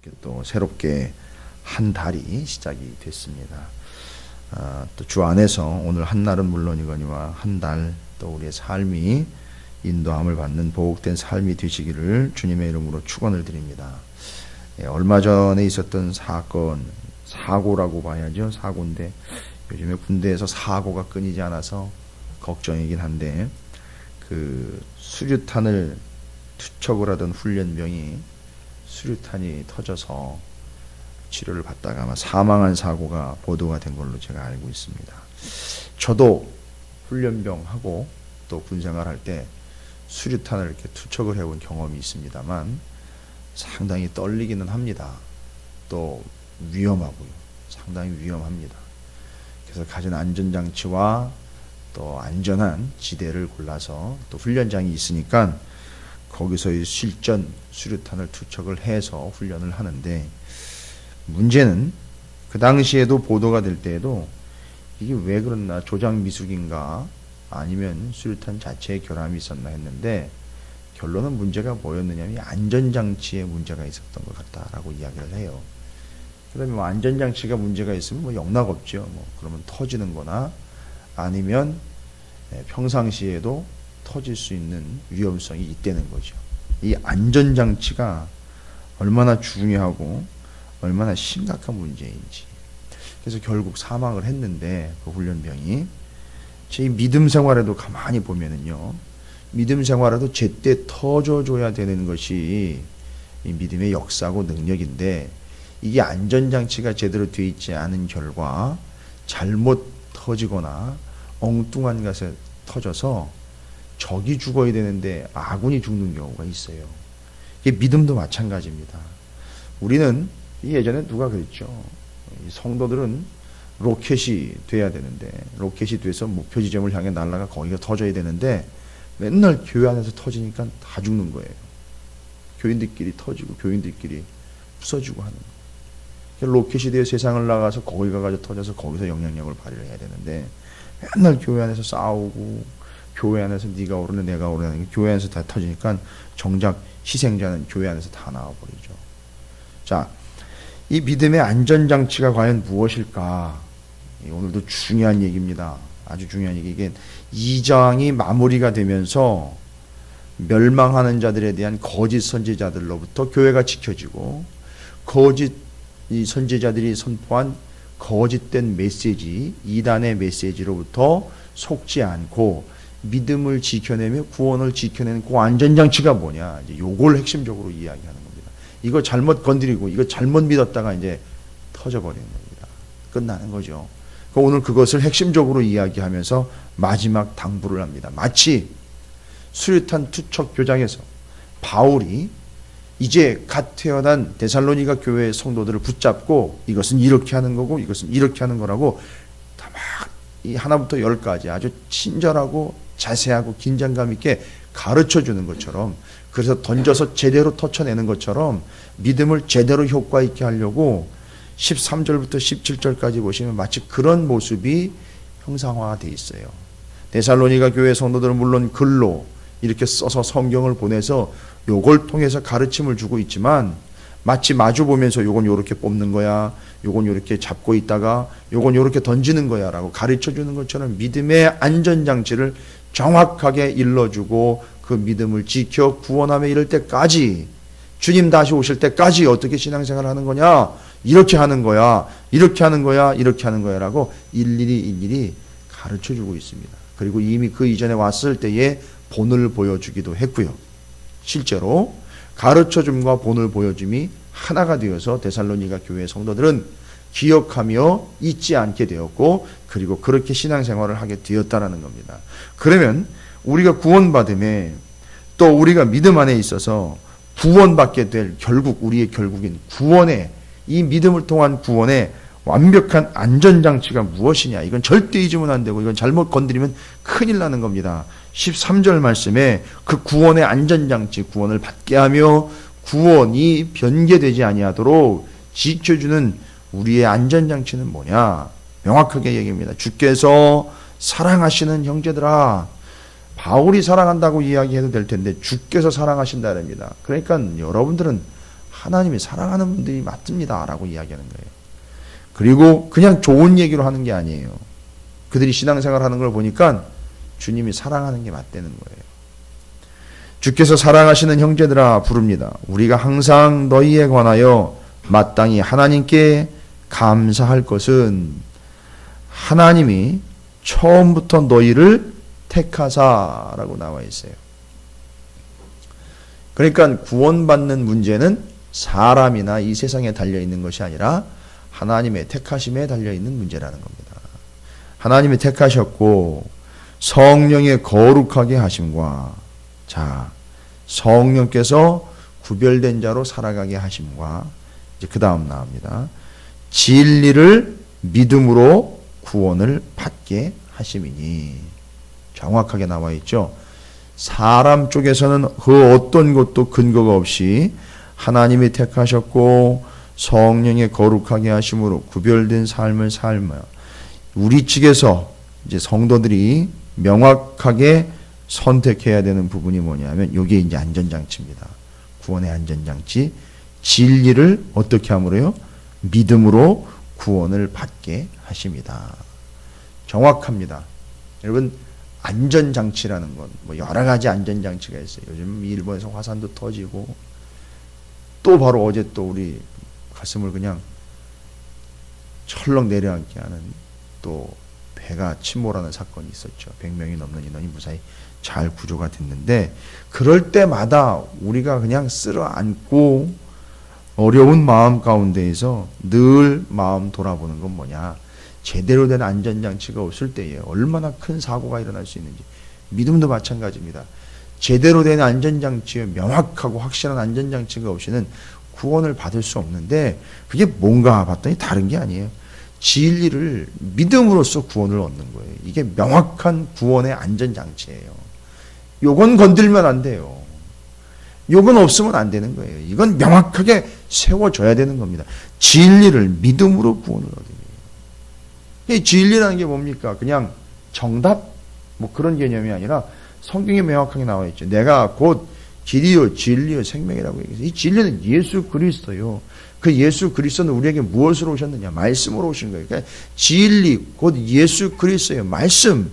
이렇게 또 새롭게 한 달이 시작이 됐습니다. 또 주 안에서 오늘 한 날은 물론이거니와 한 달 또 우리의 삶이 인도함을 받는 보복된 삶이 되시기를 주님의 이름으로 축원을 드립니다. 얼마 전에 있었던 사고라고 봐야죠. 사고인데 요즘에 군대에서 사고가 끊이지 않아서 걱정이긴 한데, 그 수류탄을 투척을 하던 훈련병이 수류탄이 터져서 치료를 받다가 아마 사망한 사고가 보도가 된 걸로 제가 알고 있습니다. 저도 훈련병하고 또 군생활할 때 수류탄을 이렇게 투척을 해본 경험이 있습니다만 상당히 떨리기는 합니다. 또 위험하고요. 상당히 위험합니다. 그래서 가진 안전장치와 또 안전한 지대를 골라서 또 훈련장이 있으니까 거기서의 실전 수류탄을 투척을 해서 훈련을 하는데, 문제는 그 당시에도 보도가 될 때에도 이게 왜 그랬나, 조작 미숙인가 아니면 수류탄 자체에 결함이 있었나 했는데, 결론은 문제가 뭐였느냐면 안전장치에 문제가 있었던 것 같다라고 이야기를 해요. 그러면 뭐 안전장치가 문제가 있으면 뭐 영락없죠. 그러면 터지는 거나 아니면 평상시에도 터질 수 있는 위험성이 있다는 거죠. 이 안전장치가 얼마나 중요하고 얼마나 심각한 문제인지. 그래서 결국 사망을 했는데, 그 훈련병이 제 믿음 생활에도 가만히 보면은요, 믿음 생활에도 제때 터져줘야 되는 것이 이 믿음의 역사고 능력인데, 이게 안전장치가 제대로 되어 있지 않은 결과 잘못 터지거나 엉뚱한 것에 터져서 적이 죽어야 되는데 아군이 죽는 경우가 있어요. 이게 믿음도 마찬가지입니다. 우리는 예전에 누가 그랬죠? 성도들은 로켓이 돼야 되는데, 로켓이 돼서 목표 지점을 향해 날아가 거기가 터져야 되는데 맨날 교회 안에서 터지니까 다 죽는 거예요. 교인들끼리 터지고 교인들끼리 부서지고 하는 거예요. 로켓이 되어 세상을 나가서 거기 가가지고 터져서 거기서 영향력을 발휘해야 되는데 맨날 교회 안에서 싸우고, 교회 안에서 네가 오르네 내가 오르네, 교회 안에서 다 터지니까 정작 희생자는 교회 안에서 다 나와버리죠. 자, 이 믿음의 안전장치가 과연 무엇일까? 오늘도 중요한 얘기입니다. 아주 중요한 얘기. 이게 2장이 마무리가 되면서 멸망하는 자들에 대한 거짓 선지자들로부터 교회가 지켜지고, 거짓 이 선지자들이 선포한 거짓된 메시지, 이단의 메시지로부터 속지 않고 믿음을 지켜내며 구원을 지켜내는 그 안전장치가 뭐냐, 이제 요걸 핵심적으로 이야기하는 겁니다. 이거 잘못 건드리고 이거 잘못 믿었다가 이제 터져버리는 겁니다. 끝나는 거죠. 오늘 그것을 핵심적으로 이야기하면서 마지막 당부를 합니다. 마치 수류탄 투척 교장에서 바울이 이제 갓 태어난 데살로니가 교회의 성도들을 붙잡고 이것은 이렇게 하는 거고 이것은 이렇게 하는 거라고 다 막 이 하나부터 10까지 아주 친절하고 자세하고 긴장감 있게 가르쳐 주는 것처럼, 그래서 던져서 제대로 터쳐내는 것처럼 믿음을 제대로 효과 있게 하려고 13절부터 17절까지 보시면 마치 그런 모습이 형상화되어 있어요. 데살로니가 교회 성도들은 물론 글로 이렇게 써서 성경을 보내서 요걸 통해서 가르침을 주고 있지만, 마치 마주 보면서 요건 요렇게 뽑는 거야, 요건 요렇게 잡고 있다가 요건 요렇게 던지는 거야 라고 가르쳐 주는 것처럼 믿음의 안전장치를 정확하게 일러주고 그 믿음을 지켜 구원함에 이를 때까지, 주님 다시 오실 때까지 어떻게 신앙생활을 하는 거냐, 이렇게 하는 거야, 이렇게 하는 거야, 이렇게 하는 거야 라고 일일이 가르쳐 주고 있습니다. 그리고 이미 그 이전에 왔을 때에 본을 보여주기도 했고요. 실제로 가르쳐줌과 본을 보여줌이 하나가 되어서 데살로니가 교회 성도들은 기억하며 잊지 않게 되었고, 그리고 그렇게 신앙생활을 하게 되었다라는 겁니다. 그러면 우리가 구원받음에, 또 우리가 믿음 안에 있어서 구원받게 될 결국 우리의 결국인 구원의, 이 믿음을 통한 구원의 완벽한 안전장치가 무엇이냐, 이건 절대 잊으면 안 되고 이건 잘못 건드리면 큰일 나는 겁니다. 13절 말씀에 그 구원의 안전장치, 구원을 받게 하며 구원이 변개되지 아니하도록 지켜주는 우리의 안전장치는 뭐냐, 명확하게 얘기합니다. 주께서 사랑하시는 형제들아, 바울이 사랑한다고 이야기해도 될 텐데 주께서 사랑하신다랍니다. 그러니까 여러분들은 하나님이 사랑하는 분들이 맞습니다 라고 이야기하는 거예요. 그리고 그냥 좋은 얘기로 하는 게 아니에요. 그들이 신앙생활 하는 걸 보니까 주님이 사랑하는 게 맞다는 거예요. 주께서 사랑하시는 형제들아 부릅니다. 우리가 항상 너희에 관하여 마땅히 하나님께 감사할 것은 하나님이 처음부터 너희를 택하사라고 나와 있어요. 그러니까 구원받는 문제는 사람이나 이 세상에 달려있는 것이 아니라 하나님의 택하심에 달려있는 문제라는 겁니다. 하나님이 택하셨고 성령의 거룩하게 하심과 성령께서 구별된 자로 살아가게 하심과 이제 그 다음 나옵니다. 진리를 믿음으로 구원을 받게 하심이니 정확하게 나와 있죠. 사람 쪽에서는 그 어떤 것도 근거가 없이 하나님이 택하셨고 성령의 거룩하게 하심으로 구별된 삶을 살며 우리 측에서 이제 성도들이 명확하게 선택해야 되는 부분이 뭐냐면 이게 이제 안전장치입니다. 구원의 안전장치. 진리를 어떻게 함으로요? 믿음으로 구원을 받게 하십니다. 정확합니다. 여러분 안전장치라는 건 뭐 여러 가지 안전장치가 있어요. 요즘 일본에서 화산도 터지고 또 바로 어제 또 우리 가슴을 그냥 철렁 내려앉게 하는 또 배가 침몰하는 사건이 있었죠. 100명이 넘는 인원이 무사히 잘 구조가 됐는데 그럴 때마다 우리가 그냥 쓸어안고 어려운 마음 가운데에서 늘 마음 돌아보는 건 뭐냐. 제대로 된 안전장치가 없을 때에 얼마나 큰 사고가 일어날 수 있는지. 믿음도 마찬가지입니다. 제대로 된 안전장치에 명확하고 확실한 안전장치가 없이는 구원을 받을 수 없는데 그게 뭔가 봤더니 다른 게 아니에요. 진리를 믿음으로써 구원을 얻는 거예요. 이게 명확한 구원의 안전장치예요. 요건 건들면 안 돼요. 요건 없으면 안 되는 거예요. 이건 명확하게 세워져야 되는 겁니다. 진리를 믿음으로 구원을 얻어요. 이 진리라는 게 뭡니까? 그냥 정답? 뭐 그런 개념이 아니라 성경에 명확하게 나와 있죠. 내가 곧 길이요 진리요 생명이라고 얘기해서 이 진리는 예수 그리스도요. 그 예수 그리스도는 우리에게 무엇으로 오셨느냐? 말씀으로 오신 거예요. 그러니까 진리 곧 예수 그리스도요. 말씀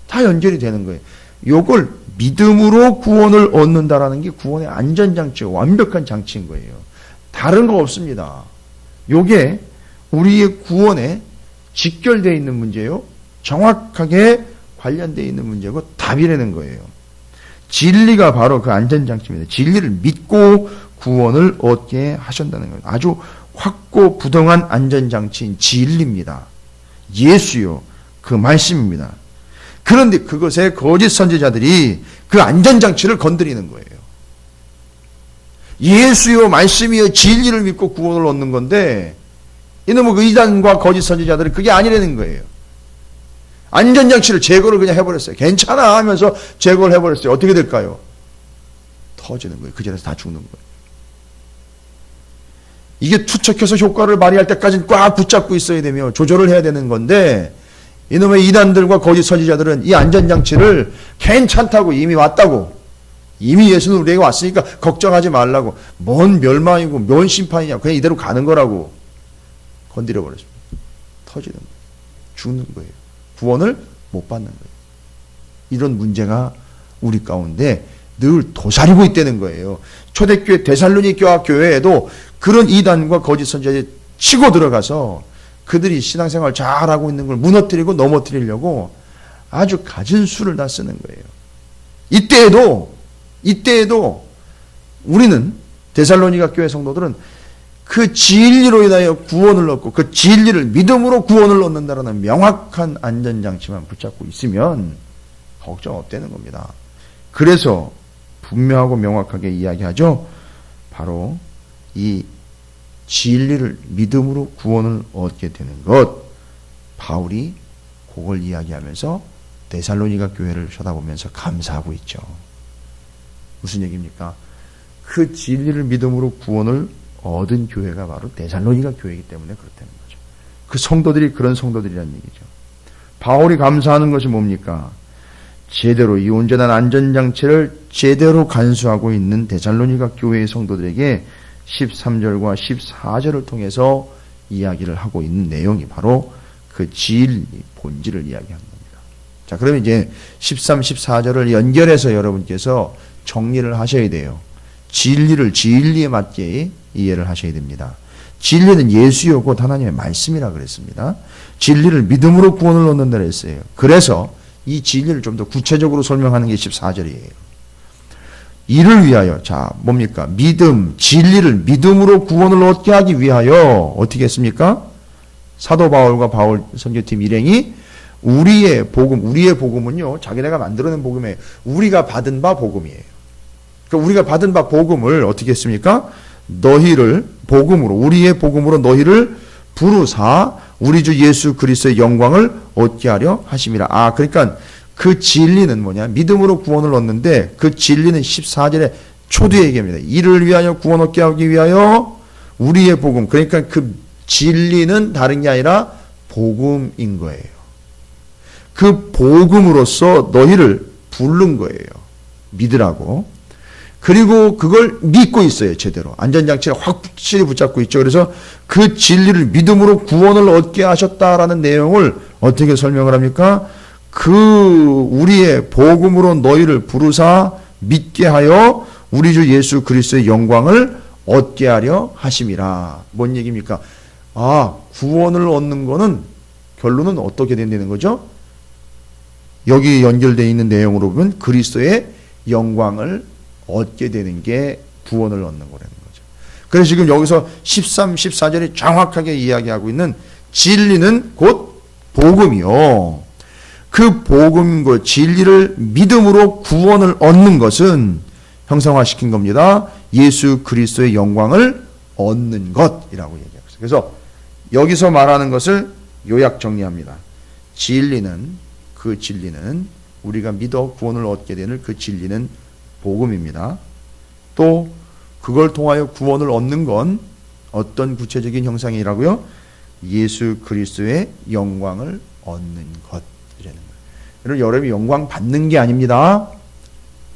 다 연결이 되는 거예요. 요걸 믿음으로 구원을 얻는다라는 게 구원의 안전장치요. 완벽한 장치인 거예요. 다른 거 없습니다. 요게 우리의 구원에 직결되어 있는 문제요. 정확하게 관련되어 있는 문제고 답이라는 거예요. 진리가 바로 그 안전장치입니다. 진리를 믿고 구원을 얻게 하신다는 거예요. 아주 확고부동한 안전장치인 진리입니다. 예수요. 그 말씀입니다. 그런데 그것에 거짓 선지자들이 그 안전장치를 건드리는 거예요. 예수요 말씀이요 진리를 믿고 구원을 얻는 건데 이놈의 의단과 거짓 선지자들은 그게 아니라는 거예요. 안전장치를 제거를 그냥 해버렸어요. 괜찮아 하면서 제거를 해버렸어요. 어떻게 될까요? 터지는 거예요. 그 자리에서 다 죽는 거예요. 이게 투척해서 효과를 발휘할 때까지는 꽉 붙잡고 있어야 되며 조절을 해야 되는 건데 이놈의 이단들과 거짓 선지자들은 이 안전장치를 괜찮다고 이미 왔다고 이미 예수는 우리에게 왔으니까 걱정하지 말라고 뭔 멸망이고 뭔 심판이냐 그냥 이대로 가는 거라고 건드려 버렸습니다. 터지는 거예요. 죽는 거예요. 구원을 못 받는 거예요. 이런 문제가 우리 가운데 늘 도사리고 있다는 거예요. 초대교회 데살로니가 교회에도 그런 이단과 거짓 선지자들이 치고 들어가서 그들이 신앙생활 잘하고 있는 걸 무너뜨리고 넘어뜨리려고 아주 갖은 수를 다 쓰는 거예요. 이때에도 우리는 데살로니가 교회 성도들은 그 진리로 인하여 구원을 얻고 그 진리를 믿음으로 구원을 얻는다라는 명확한 안전장치만 붙잡고 있으면 걱정 없다는 겁니다. 그래서 분명하고 명확하게 이야기하죠. 바로 이 진리를 믿음으로 구원을 얻게 되는 것. 바울이 그걸 이야기하면서 데살로니가 교회를 쳐다보면서 감사하고 있죠. 무슨 얘기입니까? 그 진리를 믿음으로 구원을 얻은 교회가 바로 데살로니가 교회이기 때문에 그렇다는 거죠. 그 성도들이 그런 성도들이라는 얘기죠. 바울이 감사하는 것이 뭡니까? 제대로 이 온전한 안전장치를 제대로 간수하고 있는 데살로니가 교회의 성도들에게 13절과 14절을 통해서 이야기를 하고 있는 내용이 바로 그 진리, 본질을 이야기하는 겁니다. 자, 그러면 이제 13, 14절을 연결해서 여러분께서 정리를 하셔야 돼요. 진리를 진리에 맞게 이해를 하셔야 됩니다. 진리는 예수요 곧 하나님의 말씀이라 그랬습니다. 진리를 믿음으로 구원을 얻는다 그랬어요. 그래서 이 진리를 좀 더 구체적으로 설명하는 게 14절이에요. 이를 위하여, 자, 뭡니까? 믿음, 진리를 믿음으로 구원을 얻게 하기 위하여 어떻게 했습니까? 사도 바울과 바울 선교팀 일행이 우리의 복음은요, 자기네가 만들어낸 복음이에요. 우리가 받은 바 복음이에요. 그러니까 우리가 받은 바 복음을 어떻게 했습니까? 너희를 복음으로, 우리의 복음으로 너희를 부르사 우리 주 예수 그리스도의 영광을 얻게 하려 하심이라. 아, 그러니까 그 진리는 뭐냐? 믿음으로 구원을 얻는데 그 진리는 14절에 초두에 얘기합니다. 이를 위하여 구원 얻게 하기 위하여 우리의 복음. 그러니까 그 진리는 다른 게 아니라 복음인 거예요. 그 복음으로써 너희를 부른 거예요. 믿으라고. 그리고 그걸 믿고 있어요. 제대로. 안전장치를 확실히 붙잡고 있죠. 그래서 그 진리를 믿음으로 구원을 얻게 하셨다라는 내용을 어떻게 설명을 합니까? 그 우리의 복음으로 너희를 부르사 믿게 하여 우리 주 예수 그리스도의 영광을 얻게 하려 하심이라. 뭔 얘기입니까? 아, 구원을 얻는 거는 결론은 어떻게 된다는 거죠? 여기 연결되어 있는 내용으로 보면 그리스도의 영광을 얻게 되는 게 구원을 얻는 거라는 거죠. 그래서 지금 여기서 13, 14절이 정확하게 이야기하고 있는 진리는 곧 복음이요. 그 복음과 진리를 믿음으로 구원을 얻는 것은 형상화시킨 겁니다. 예수 그리스도의 영광을 얻는 것이라고 얘기하고 있어요. 그래서 여기서 말하는 것을 요약 정리합니다. 그 진리는 우리가 믿어 구원을 얻게 되는 그 진리는 복음입니다. 또 그걸 통하여 구원을 얻는 건 어떤 구체적인 형상이라고요? 예수 그리스도의 영광을 얻는 것이라는 거예요. 여러분이 영광 받는 게 아닙니다.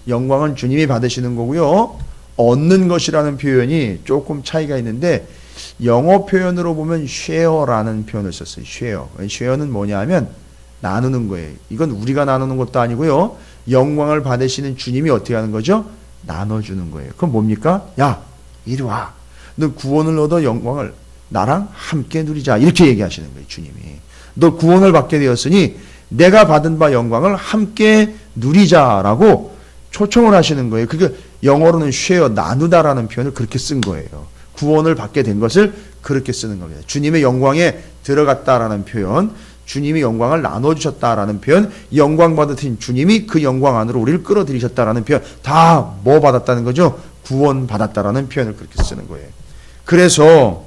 영광은 주님이 받으시는 거고요. 얻는 것이라는 표현이 조금 차이가 있는데 영어 표현으로 보면 share라는 표현을 썼어요. share는 뭐냐 하면 나누는 거예요. 이건 우리가 나누는 것도 아니고요. 영광을 받으시는 주님이 어떻게 하는 거죠? 나눠주는 거예요. 그럼 뭡니까? 야, 이리 와. 너 구원을 얻어 영광을 나랑 함께 누리자. 이렇게 얘기하시는 거예요. 주님이. 너 구원을 받게 되었으니 내가 받은 바 영광을 함께 누리자라고 초청을 하시는 거예요. 그게 영어로는 share, 나누다라는 표현을 그렇게 쓴 거예요. 구원을 받게 된 것을 그렇게 쓰는 겁니다. 주님의 영광에 들어갔다라는 표현, 주님이 영광을 나눠주셨다라는 표현, 영광 받으신 주님이 그 영광 안으로 우리를 끌어들이셨다라는 표현, 다 뭐 받았다는 거죠? 구원 받았다라는 표현을 그렇게 쓰는 거예요. 그래서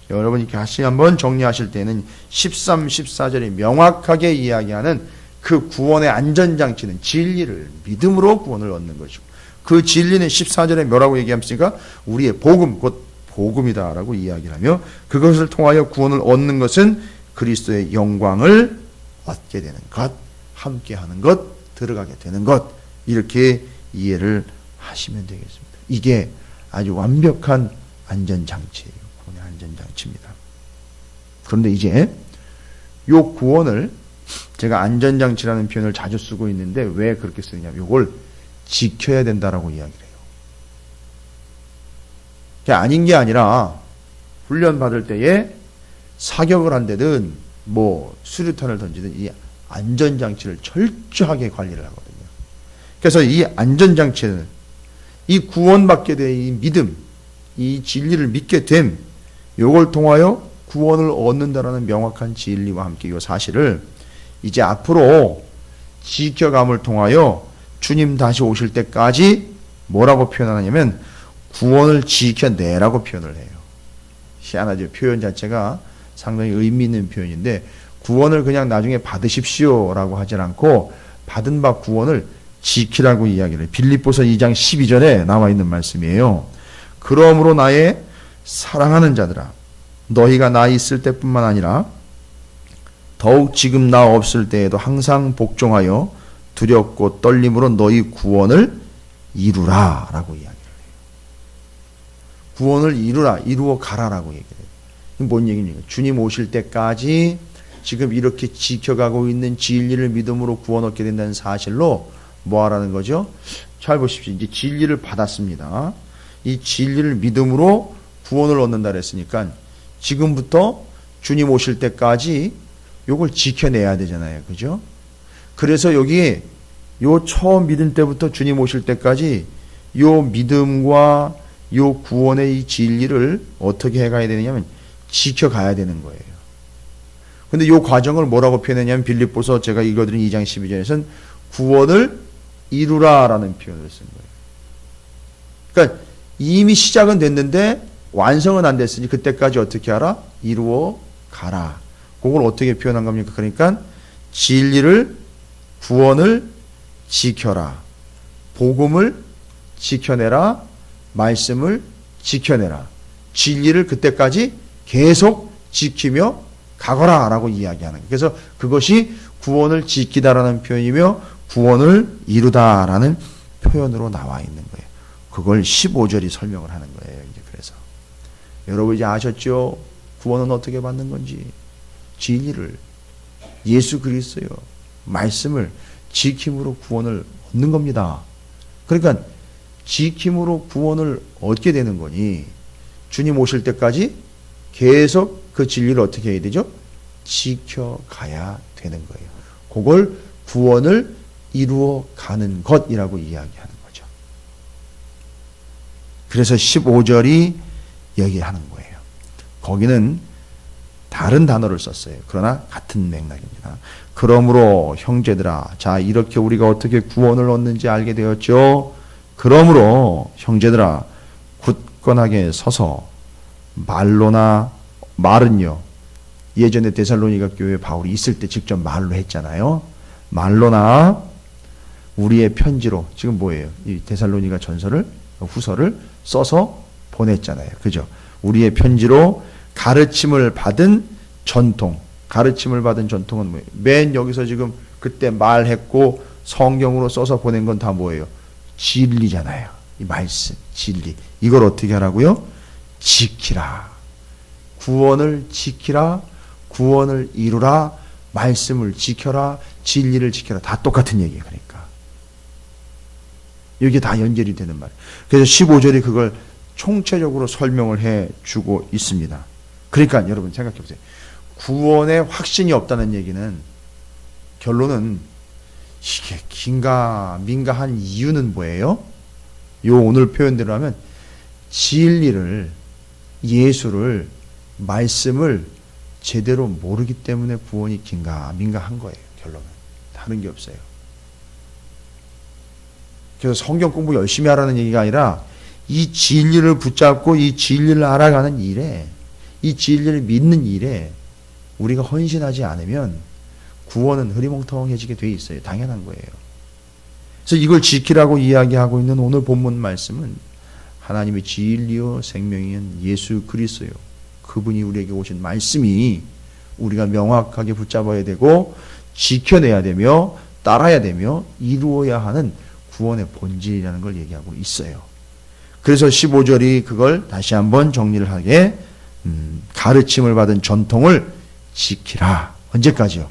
여러분이 다시 한번 정리하실 때는 13, 14절이 명확하게 이야기하는 그 구원의 안전장치는 진리를 믿음으로 구원을 얻는 것이고 그 진리는 14절에 뭐라고 얘기합니까? 우리의 복음, 곧 복음이다라고 이야기를 하며 그것을 통하여 구원을 얻는 것은 그리스도의 영광을 얻게 되는 것, 함께하는 것, 들어가게 되는 것 이렇게 이해를 하시면 되겠습니다. 이게 아주 완벽한 안전장치예요. 구원의 안전장치입니다. 그런데 이제 이 구원을 제가 안전장치라는 표현을 자주 쓰고 있는데 왜 그렇게 쓰느냐면 이걸 지켜야 된다라고 이야기를 해요. 그게 아닌 게 아니라 훈련 받을 때에 사격을 한데든 뭐 수류탄을 던지든 이 안전장치를 철저하게 관리를 하거든요. 그래서 이 안전장치는 이 구원받게 된 이 믿음, 이 진리를 믿게 됨, 요걸 통하여 구원을 얻는다라는 명확한 진리와 함께 이 사실을 이제 앞으로 지켜감을 통하여 주님 다시 오실 때까지 뭐라고 표현하냐면 구원을 지켜내라고 표현을 해요. 희한하죠. 표현 자체가 상당히 의미 있는 표현인데 구원을 그냥 나중에 받으십시오라고 하지 않고 받은 바 구원을 지키라고 이야기를 해요. 빌립보서 2장 12절에 나와 있는 말씀이에요. 그러므로 나의 사랑하는 자들아 너희가 나 있을 때뿐만 아니라 더욱 지금 나 없을 때에도 항상 복종하여 두렵고 떨림으로 너희 구원을 이루라 라고 이야기를 해요. 구원을 이루라, 이루어 가라라고 얘기해요. 뭔 얘기입니까? 주님 오실 때까지 지금 이렇게 지켜가고 있는 진리를 믿음으로 구원 얻게 된다는 사실로 뭐 하라는 거죠? 잘 보십시오. 이제 진리를 받았습니다. 이 진리를 믿음으로 구원을 얻는다 그랬으니까 지금부터 주님 오실 때까지 요걸 지켜내야 되잖아요. 그죠? 그래서 여기 요 처음 믿을 때부터 주님 오실 때까지 요 믿음과 요 구원의 이 진리를 어떻게 해가야 되느냐면 지켜가야 되는 거예요. 근데 요 과정을 뭐라고 표현했냐면 빌립보서 제가 읽어드린 2장 12절에서는 구원을 이루라라는 표현을 쓴 거예요. 그러니까 이미 시작은 됐는데 완성은 안 됐으니 그때까지 어떻게 하라? 이루어 가라. 그걸 어떻게 표현한 겁니까? 그러니까 진리를, 구원을 지켜라. 복음을 지켜내라. 말씀을 지켜내라. 진리를 그때까지 계속 지키며 가거라 라고 이야기하는 거예요. 그래서 그것이 구원을 지키다라는 표현이며 구원을 이루다라는 표현으로 나와 있는 거예요. 그걸 15절이 설명을 하는 거예요. 이제 그래서 여러분 이제 아셨죠? 구원은 어떻게 받는 건지. 진리를, 예수 그리스도요 말씀을 지킴으로 구원을 얻는 겁니다. 그러니까 지킴으로 구원을 얻게 되는 거니 주님 오실 때까지 계속 그 진리를 어떻게 해야 되죠? 지켜가야 되는 거예요. 그걸 구원을 이루어 가는 것이라고 이야기하는 거죠. 그래서 15절이 얘기하는 거예요. 거기는 다른 단어를 썼어요. 그러나 같은 맥락입니다. 그러므로 형제들아, 자 이렇게 우리가 어떻게 구원을 얻는지 알게 되었죠. 그러므로 형제들아 굳건하게 서서 말은요. 예전에 데살로니가 교회 바울이 있을 때 직접 말로 했잖아요. 말로나 우리의 편지로 지금 뭐예요? 이 데살로니가 전서를 후서를 써서 보냈잖아요. 그죠? 우리의 편지로 가르침을 받은 전통. 가르침을 받은 전통은 뭐예요? 맨 여기서 지금 그때 말했고 성경으로 써서 보낸 건 다 뭐예요? 진리잖아요. 이 말씀, 진리. 이걸 어떻게 하라고요? 지키라. 구원을 지키라. 구원을 이루라. 말씀을 지켜라. 진리를 지켜라. 다 똑같은 얘기예요. 그러니까. 이게 다 연결이 되는 말이에요. 그래서 15절이 그걸 총체적으로 설명을 해주고 있습니다. 그러니까 여러분 생각해 보세요. 구원의 확신이 없다는 얘기는 결론은 이게 긴가 민가한 이유는 뭐예요? 요 오늘 표현대로 하면 진리를, 예수를, 말씀을 제대로 모르기 때문에 구원이 긴가 민가한 거예요. 결론은 다른 게 없어요. 그래서 성경 공부 열심히 하라는 얘기가 아니라 이 진리를 붙잡고 이 진리를 알아가는 일에, 이 진리를 믿는 일에 우리가 헌신하지 않으면 구원은 흐리멍텅해지게 돼 있어요. 당연한 거예요. 그래서 이걸 지키라고 이야기하고 있는 오늘 본문 말씀은 하나님의 진리요 생명인 예수 그리스도요. 그분이 우리에게 오신 말씀이 우리가 명확하게 붙잡아야 되고 지켜내야 되며 따라야 되며 이루어야 하는 구원의 본질이라는 걸 얘기하고 있어요. 그래서 15절이 그걸 다시 한번 정리를 하게 가르침을 받은 전통을 지키라. 언제까지요?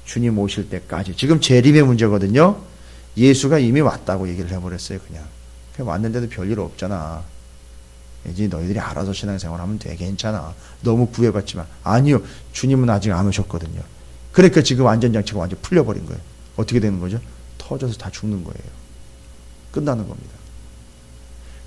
주님 오실 때까지. 지금 재림의 문제거든요. 예수가 이미 왔다고 얘기를 해버렸어요. 그냥 왔는데도 별일 없잖아. 이제 너희들이 알아서 신앙생활하면 돼. 괜찮아. 너무 구애받지만. 아니요. 주님은 아직 안 오셨거든요. 그러니까 지금 안전장치가 완전 풀려버린 거예요. 어떻게 되는 거죠? 터져서 다 죽는 거예요. 끝나는 겁니다.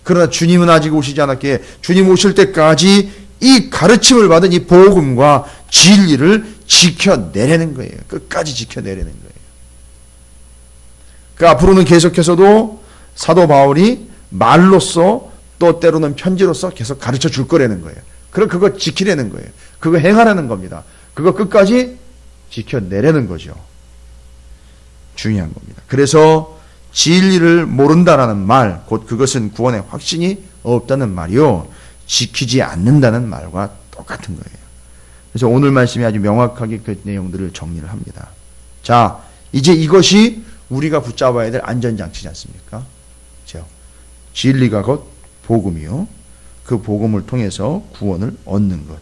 그러나 주님은 아직 오시지 않았기에 주님 오실 때까지 이 가르침을 받은 이 복음과 진리를 지켜내려는 거예요. 끝까지 지켜내려는 거예요. 그 앞으로는 계속해서도 사도 바울이 말로써 또 때로는 편지로서 계속 가르쳐 줄 거라는 거예요. 그럼 그거 지키려는 거예요. 그거 행하라는 겁니다. 그거 끝까지 지켜내려는 거죠. 중요한 겁니다. 그래서 진리를 모른다라는 말, 곧 그것은 구원의 확신이 없다는 말이요. 지키지 않는다는 말과 똑같은 거예요. 그래서 오늘 말씀이 아주 명확하게 그 내용들을 정리를 합니다. 자, 이제 이것이 우리가 붙잡아야 될 안전장치지 않습니까? 그렇죠? 진리가 곧 복음이요. 그 복음을 통해서 구원을 얻는 것.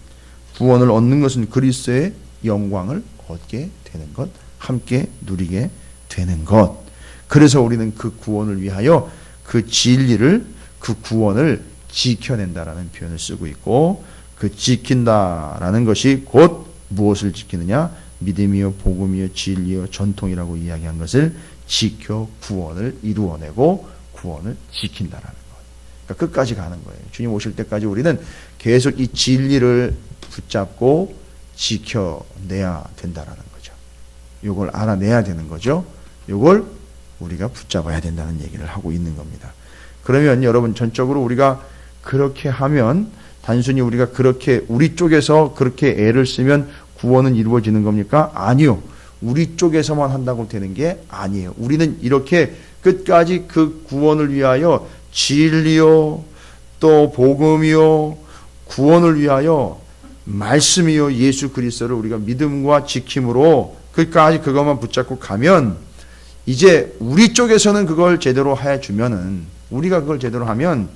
구원을 얻는 것은 그리스도의 영광을 얻게 되는 것, 함께 누리게 되는 것. 그래서 우리는 그 구원을 위하여 그 진리를, 그 구원을 지켜낸다라는 표현을 쓰고 있고, 그 지킨다라는 것이 곧 무엇을 지키느냐? 믿음이요, 복음이요, 진리요, 전통이라고 이야기한 것을 지켜 구원을 이루어내고 구원을 지킨다라는 것. 그러니까 끝까지 가는 거예요. 주님 오실 때까지 우리는 계속 이 진리를 붙잡고 지켜내야 된다라는 거죠. 이걸 알아내야 되는 거죠. 이걸 우리가 붙잡아야 된다는 얘기를 하고 있는 겁니다. 그러면 여러분, 전적으로 우리가 그렇게 하면, 단순히 우리가 그렇게 우리 쪽에서 그렇게 애를 쓰면 구원은 이루어지는 겁니까? 아니요. 우리 쪽에서만 한다고 되는 게 아니에요. 우리는 이렇게 끝까지 그 구원을 위하여 진리요, 또 복음이요, 구원을 위하여 말씀이요, 예수 그리스도를 우리가 믿음과 지킴으로 끝까지 그것만 붙잡고 가면, 이제 우리 쪽에서는 그걸 제대로 해주면은, 우리가 그걸 제대로 하면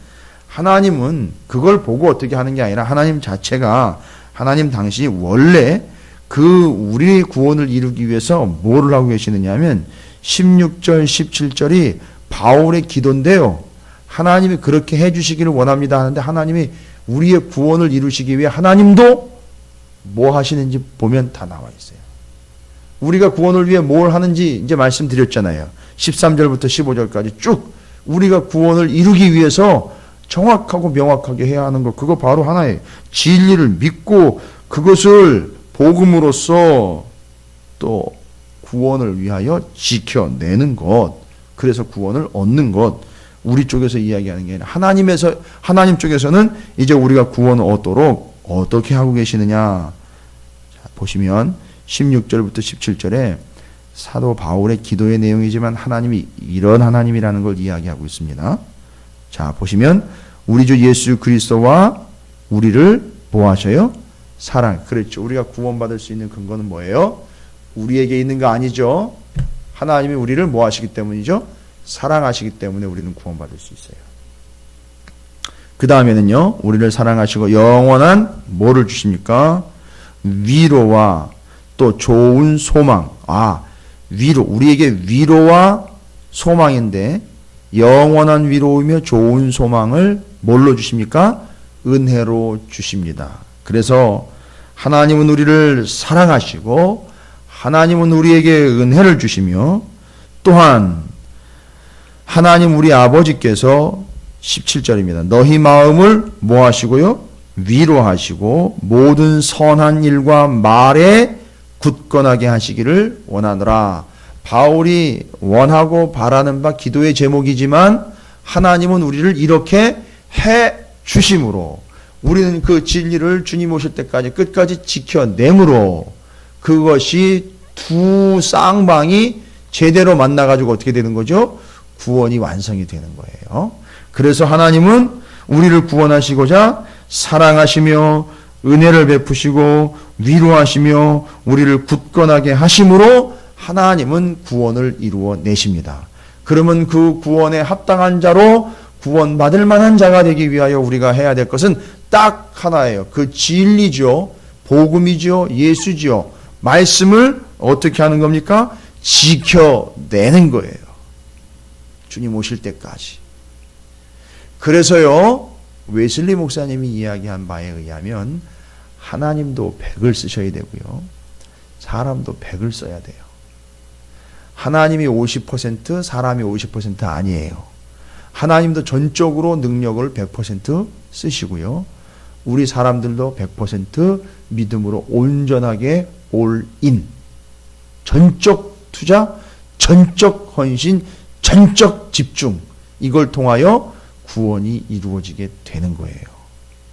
하나님은 그걸 보고 어떻게 하는 게 아니라 하나님 자체가, 하나님 당신이 원래 그 우리의 구원을 이루기 위해서 뭐를 하고 계시느냐 하면 16절 17절이 바울의 기도인데요. 하나님이 그렇게 해주시기를 원합니다 하는데, 하나님이 우리의 구원을 이루시기 위해 하나님도 뭐 하시는지 보면 다 나와 있어요. 우리가 구원을 위해 뭘 하는지 이제 말씀드렸잖아요. 13절부터 15절까지 쭉 우리가 구원을 이루기 위해서 정확하고 명확하게 해야 하는 것, 그거 바로 하나의 진리를 믿고 그것을 복음으로써 또 구원을 위하여 지켜내는 것, 그래서 구원을 얻는 것, 우리 쪽에서 이야기하는 게 아니라 하나님 쪽에서는 이제 우리가 구원을 얻도록 어떻게 하고 계시느냐. 자, 보시면 16절부터 17절에 사도 바울의 기도의 내용이지만 하나님이 이런 하나님이라는 걸 이야기하고 있습니다. 자, 보시면 우리 주 예수 그리스도와 우리를 뭐 하셔요? 사랑. 그렇죠. 우리가 구원받을 수 있는 근거는 뭐예요? 우리에게 있는 거 아니죠. 하나님이 우리를 뭐 하시기 때문이죠? 사랑하시기 때문에 우리는 구원받을 수 있어요. 그 다음에는요, 우리를 사랑하시고 영원한 뭐를 주십니까? 위로와 또 좋은 소망. 위로. 우리에게 위로와 소망인데, 영원한 위로이며 좋은 소망을 뭘로 주십니까? 은혜로 주십니다. 그래서 하나님은 우리를 사랑하시고 하나님은 우리에게 은혜를 주시며, 또한 하나님 우리 아버지께서 17절입니다. 너희 마음을 뭐 하시고요? 위로하시고 모든 선한 일과 말에 굳건하게 하시기를 원하노라. 바울이 원하고 바라는 바 기도의 제목이지만 하나님은 우리를 이렇게 해 주심으로, 우리는 그 진리를 주님 오실 때까지 끝까지 지켜내므로, 그것이 두 쌍방이 제대로 만나가지고 어떻게 되는 거죠? 구원이 완성이 되는 거예요. 그래서 하나님은 우리를 구원하시고자 사랑하시며 은혜를 베푸시고 위로하시며 우리를 굳건하게 하심으로 하나님은 구원을 이루어 내십니다. 그러면 그 구원에 합당한 자로 구원받을 만한 자가 되기 위하여 우리가 해야 될 것은 딱 하나예요. 그 진리죠. 복음이죠. 예수죠. 말씀을 어떻게 하는 겁니까? 지켜내는 거예요. 주님 오실 때까지. 그래서요, 웨슬리 목사님이 이야기한 바에 의하면 하나님도 100을 쓰셔야 되고요, 사람도 100을 써야 돼요. 하나님이 50%, 사람이 50% 아니에요. 하나님도 전적으로 능력을 100% 쓰시고요, 우리 사람들도 100% 믿음으로 온전하게 올인, 전적 투자, 전적 헌신, 전적 집중, 이걸 통하여 구원이 이루어지게 되는 거예요.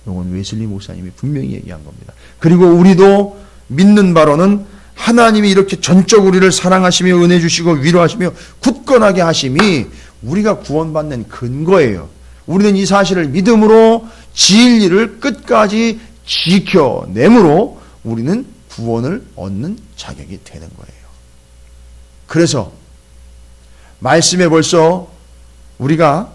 이건 웨슬리 목사님이 분명히 얘기한 겁니다. 그리고 우리도 믿는 바로는 하나님이 이렇게 전적 우리를 사랑하시며 은혜 주시고 위로하시며 굳건하게 하심이 우리가 구원받는 근거예요. 우리는 이 사실을 믿음으로 진리를 끝까지 지켜내므로 우리는 구원을 얻는 자격이 되는 거예요. 그래서 말씀에 벌써 우리가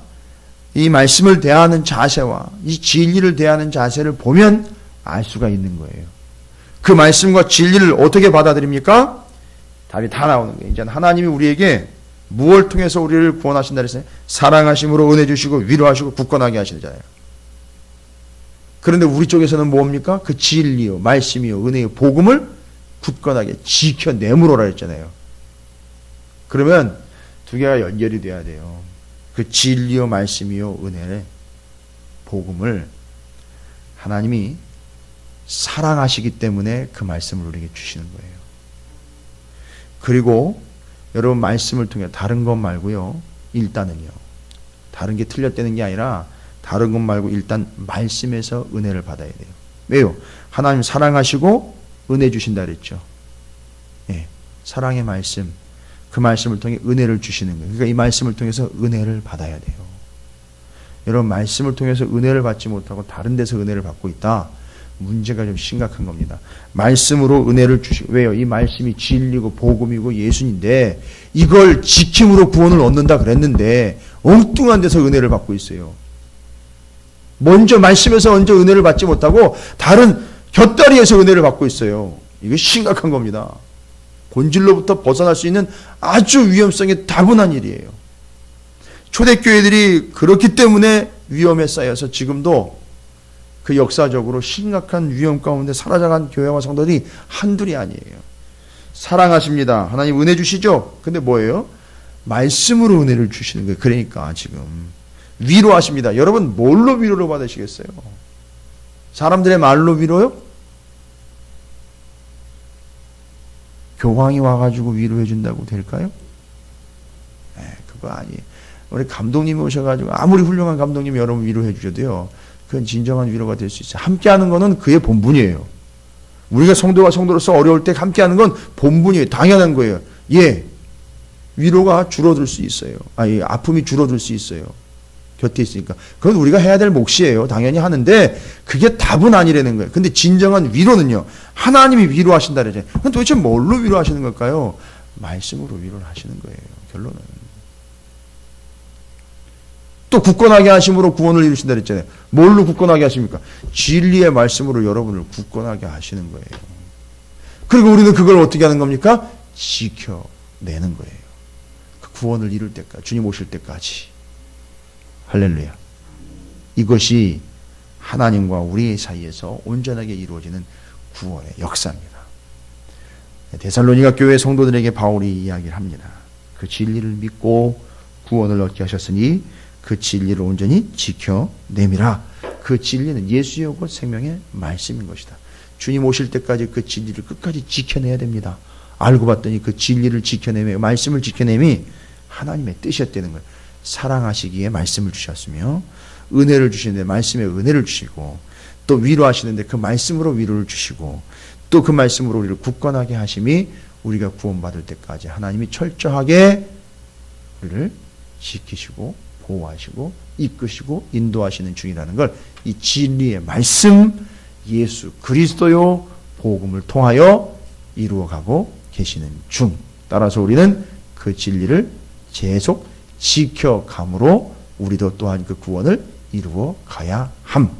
이 말씀을 대하는 자세와 이 진리를 대하는 자세를 보면 알 수가 있는 거예요. 그 말씀과 진리를 어떻게 받아들입니까? 답이 다 나오는 거예요. 이제 하나님이 우리에게 무엇을 통해서 우리를 구원하신다 그랬어요? 사랑하심으로 은혜 주시고 위로하시고 굳건하게 하시잖아요. 그런데 우리 쪽에서는 뭡니까? 그 진리요, 말씀이요, 은혜요, 복음을 굳건하게 지켜내므로라 했잖아요. 그러면 두 개가 연결이 돼야 돼요. 그 진리요, 말씀이요, 은혜를, 복음을 하나님이 사랑하시기 때문에 그 말씀을 우리에게 주시는 거예요. 그리고 여러분 말씀을 통해 다른 것 말고요. 일단은요. 다른 게 틀렸다는 게 아니라 다른 것 말고 일단 말씀에서 은혜를 받아야 돼요. 왜요? 하나님 사랑하시고 은혜 주신다 그랬죠. 예, 사랑의 말씀, 그 말씀을 통해 은혜를 주시는 거예요. 그러니까 이 말씀을 통해서 은혜를 받아야 돼요. 여러분 말씀을 통해서 은혜를 받지 못하고 다른 데서 은혜를 받고 있다. 문제가 좀 심각한 겁니다. 말씀으로 은혜를 주시고, 왜요? 이 말씀이 진리고 복음이고 예수인데 이걸 지킴으로 구원을 얻는다 그랬는데 엉뚱한 데서 은혜를 받고 있어요. 먼저 말씀에서 먼저 은혜를 받지 못하고 다른 곁다리에서 은혜를 받고 있어요. 이거 심각한 겁니다. 본질로부터 벗어날 수 있는 아주 위험성이 다분한 일이에요. 초대교회들이 그렇기 때문에 위험에 쌓여서 지금도 그 역사적으로 심각한 위험 가운데 사라져간 교회와 성도들이 한둘이 아니에요. 사랑하십니다. 하나님 은혜 주시죠? 근데 뭐예요? 말씀으로 은혜를 주시는 거예요. 그러니까 지금 위로하십니다. 여러분 뭘로 위로를 받으시겠어요? 사람들의 말로 위로요? 교황이 와가지고 위로해 준다고 될까요? 그거 아니에요. 우리 감독님이 오셔가지고 아무리 훌륭한 감독님이 여러분 위로해 주셔도요. 그건 진정한 위로가 될 수 있어요. 함께하는 거는 그의 본분이에요. 우리가 성도가 성도로서 어려울 때 함께하는 건 본분이에요. 당연한 거예요. 예, 위로가 줄어들 수 있어요. 아픔이 줄어들 수 있어요. 곁에 있으니까. 그건 우리가 해야 될 몫이에요. 당연히 하는데 그게 답은 아니라는 거예요. 근데 진정한 위로는요. 하나님이 위로하신다 그러잖아요. 그럼 도대체 뭘로 위로하시는 걸까요? 말씀으로 위로를 하시는 거예요. 결론은. 또 굳건하게 하심으로 구원을 이루신다 그랬잖아요. 뭘로 굳건하게 하십니까? 진리의 말씀으로 여러분을 굳건하게 하시는 거예요. 그리고 우리는 그걸 어떻게 하는 겁니까? 지켜내는 거예요. 그 구원을 이룰 때까지, 주님 오실 때까지. 할렐루야. 이것이 하나님과 우리 사이에서 온전하게 이루어지는 구원의 역사입니다. 데살로니가 교회 성도들에게 바울이 이야기를 합니다. 그 진리를 믿고 구원을 얻게 하셨으니 그 진리를 온전히 지켜내미라. 그 진리는 예수의 곧 생명의 말씀인 것이다. 주님 오실 때까지 그 진리를 끝까지 지켜내야 됩니다. 알고 봤더니 그 진리를 지켜내며 말씀을 지켜내미 하나님의 뜻이었다는 거예요. 사랑하시기에 말씀을 주셨으며 은혜를 주시는데 말씀에 은혜를 주시고 또 위로하시는데 그 말씀으로 위로를 주시고 또 그 말씀으로 우리를 굳건하게 하심이 우리가 구원받을 때까지 하나님이 철저하게 우리를 지키시고 보호하시고 이끄시고 인도하시는 중이라는 걸 이 진리의 말씀 예수 그리스도요 복음을 통하여 이루어가고 계시는 중. 따라서 우리는 그 진리를 계속 지켜감으로 우리도 또한 그 구원을 이루어 가야 함.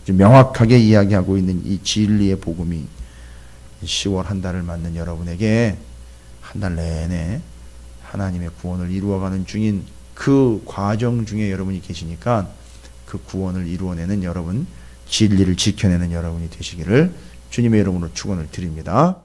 명확하게 이야기하고 있는 이 진리의 복음이 10월 한 달을 맞는 여러분에게 한 달 내내 하나님의 구원을 이루어가는 중인 그 과정 중에 여러분이 계시니까 그 구원을 이루어내는 여러분, 진리를 지켜내는 여러분이 되시기를 주님의 이름으로 축원을 드립니다.